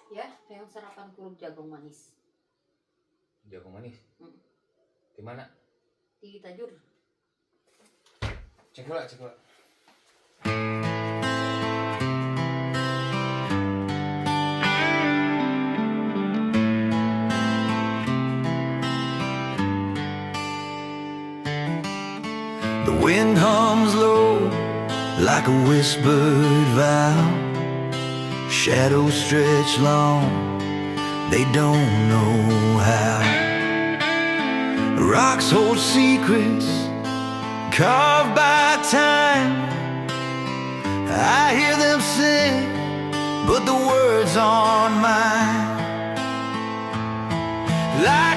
Ya, yang sarapan kulit jagung manis. Jagung manis? Di mana? Di Tajur. Cek bola, cek bola. The wind hums low like a whispered vow. Shadows stretch long, they don't know how. Rocks hold secrets carved by time. I hear them sing, but the words aren't mine. Like